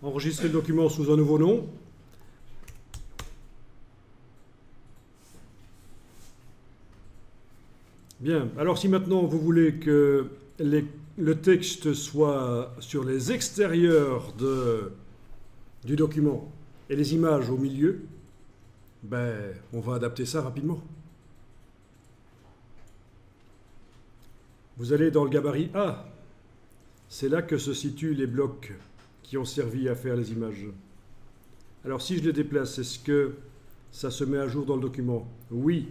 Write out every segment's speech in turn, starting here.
Enregistrer le document sous un nouveau nom. Bien, alors si maintenant vous voulez que le texte soit sur les extérieurs du document et les images au milieu, ben, on va adapter ça rapidement. Vous allez dans le gabarit A. C'est là que se situent les blocs qui ont servi à faire les images. Alors si je les déplace, est-ce que ça se met à jour dans le document? Oui,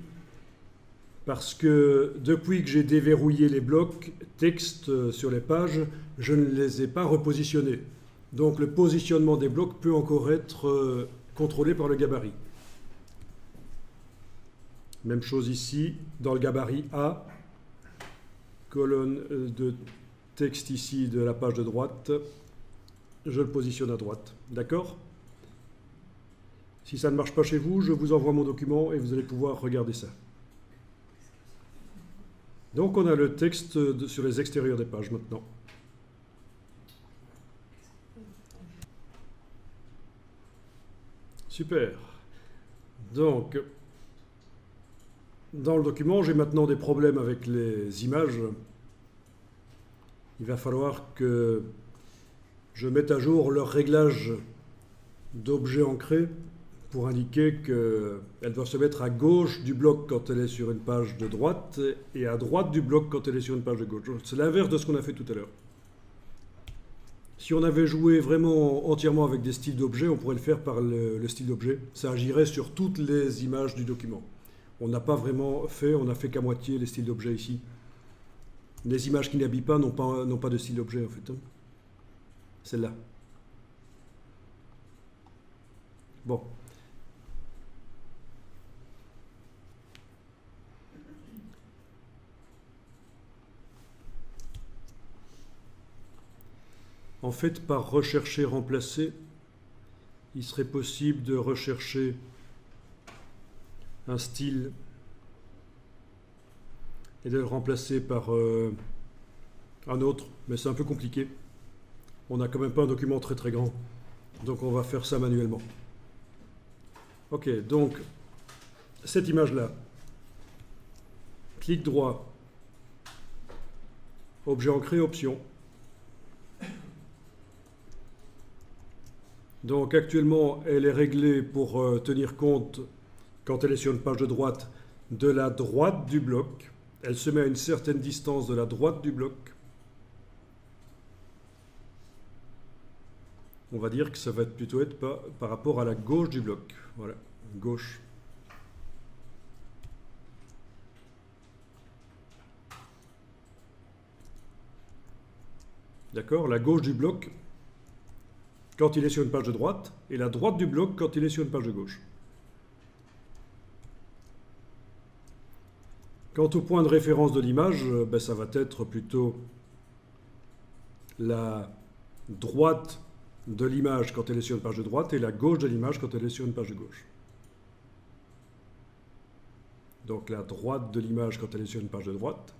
parce que depuis que j'ai déverrouillé les blocs texte sur les pages, je ne les ai pas repositionnés. Donc le positionnement des blocs peut encore être contrôlé par le gabarit. Même chose ici, dans le gabarit A, colonne de texte ici de la page de droite, je le positionne à droite. D'accord? Si ça ne marche pas chez vous, je vous envoie mon document et vous allez pouvoir regarder ça. Donc on a le texte sur les extérieurs des pages maintenant. Super. Donc, dans le document, j'ai maintenant des problèmes avec les images. Il va falloir que je mette à jour leur réglage d'objets ancrés pour indiquer qu'elle doit se mettre à gauche du bloc quand elle est sur une page de droite et à droite du bloc quand elle est sur une page de gauche. C'est l'inverse de ce qu'on a fait tout à l'heure. Si on avait joué vraiment entièrement avec des styles d'objets, on pourrait le faire par le style d'objet. Ça agirait sur toutes les images du document. On n'a pas vraiment fait, on n'a fait qu'à moitié les styles d'objets ici. Les images qui n'habillent pas n'ont pas de style d'objet en fait. Celle-là. Bon. En fait, par rechercher, remplacer, il serait possible de rechercher un style et de le remplacer par un autre, mais c'est un peu compliqué. On n'a quand même pas un document très très grand, donc on va faire ça manuellement. Ok, donc cette image-là, clic droit, objet ancré, option. Donc actuellement, elle est réglée pour tenir compte, quand elle est sur une page de droite, de la droite du bloc. Elle se met à une certaine distance de la droite du bloc. On va dire que ça va plutôt être par rapport à la gauche du bloc. Voilà, gauche. D'accord? La gauche du bloc quand il est sur une page de droite, et la droite du bloc quand il est sur une page de gauche. Quant au point de référence de l'image, ben ça va être plutôt la droite de l'image quand elle est sur une page de droite et la gauche de l'image quand elle est sur une page de gauche. Donc la droite de l'image quand elle est sur une page de droite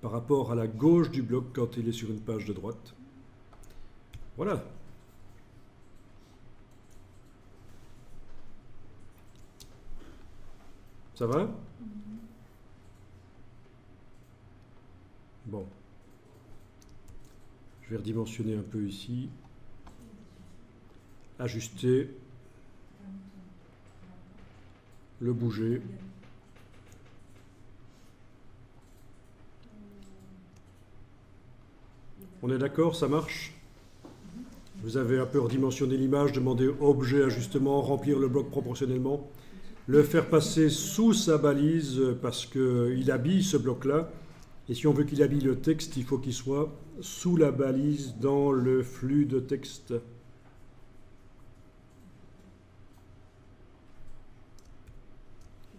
par rapport à la gauche du bloc quand il est sur une page de droite. Voilà. Ça va? Bon. Je vais redimensionner un peu ici. Ajuster. Le bouger. On est d'accord, ça marche? Vous avez un peu redimensionné l'image, demandé objet, ajustement, remplir le bloc proportionnellement. Le faire passer sous sa balise parce qu'il habille ce bloc-là. Et si on veut qu'il habille le texte, il faut qu'il soit sous la balise dans le flux de texte.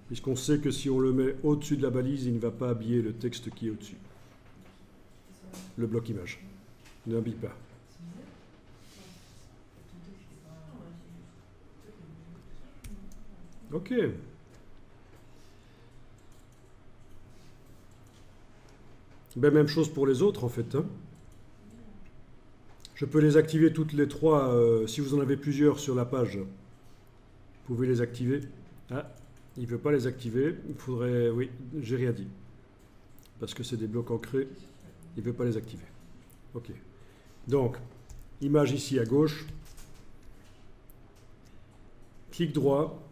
Puisqu'on sait que si on le met au-dessus de la balise, il ne va pas habiller le texte qui est au-dessus. Le bloc image ne habille pas. Ok. Ben, même chose pour les autres en fait. Hein. Je peux les activer toutes les trois. Si vous en avez plusieurs sur la page, vous pouvez les activer. Ah, il ne veut pas les activer. Il faudrait... Oui, j'ai rien dit. Parce que c'est des blocs ancrés. Il ne veut pas les activer. OK. Donc, image ici à gauche. Clic droit.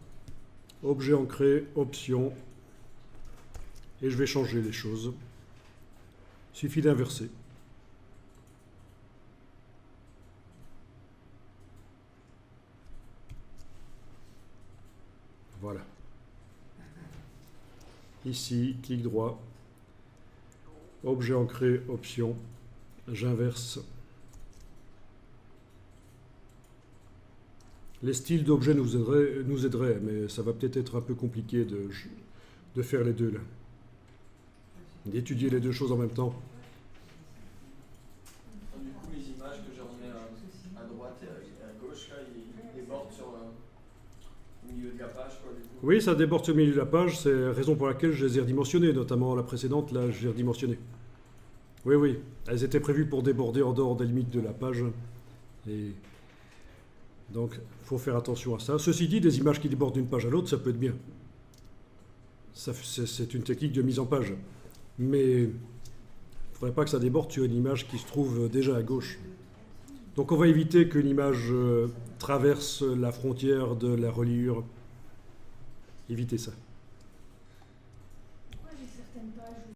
Objet ancré, option. Et je vais changer les choses. Il suffit d'inverser. Voilà. Ici, clic droit, objet ancré, option, j'inverse. Les styles d'objets nous aideraient, mais ça va peut-être être un peu compliqué de faire les deux là. D'étudier les deux choses en même temps. Du coup, les images que je remets à droite et à gauche, là, ils débordent sur au milieu de la page, quoi, du coup. Oui, ça déborde sur le milieu de la page, c'est la raison pour laquelle je les ai redimensionnées, notamment la précédente, là, je l'ai redimensionnée. Oui, oui, elles étaient prévues pour déborder en dehors des limites de la page. Et donc, il faut faire attention à ça. Ceci dit, des images qui débordent d'une page à l'autre, ça peut être bien. C'est une technique de mise en page. Mais il ne faudrait pas que ça déborde sur une image qui se trouve déjà à gauche. Donc on va éviter qu'une image traverse la frontière de la reliure. Évitez ça.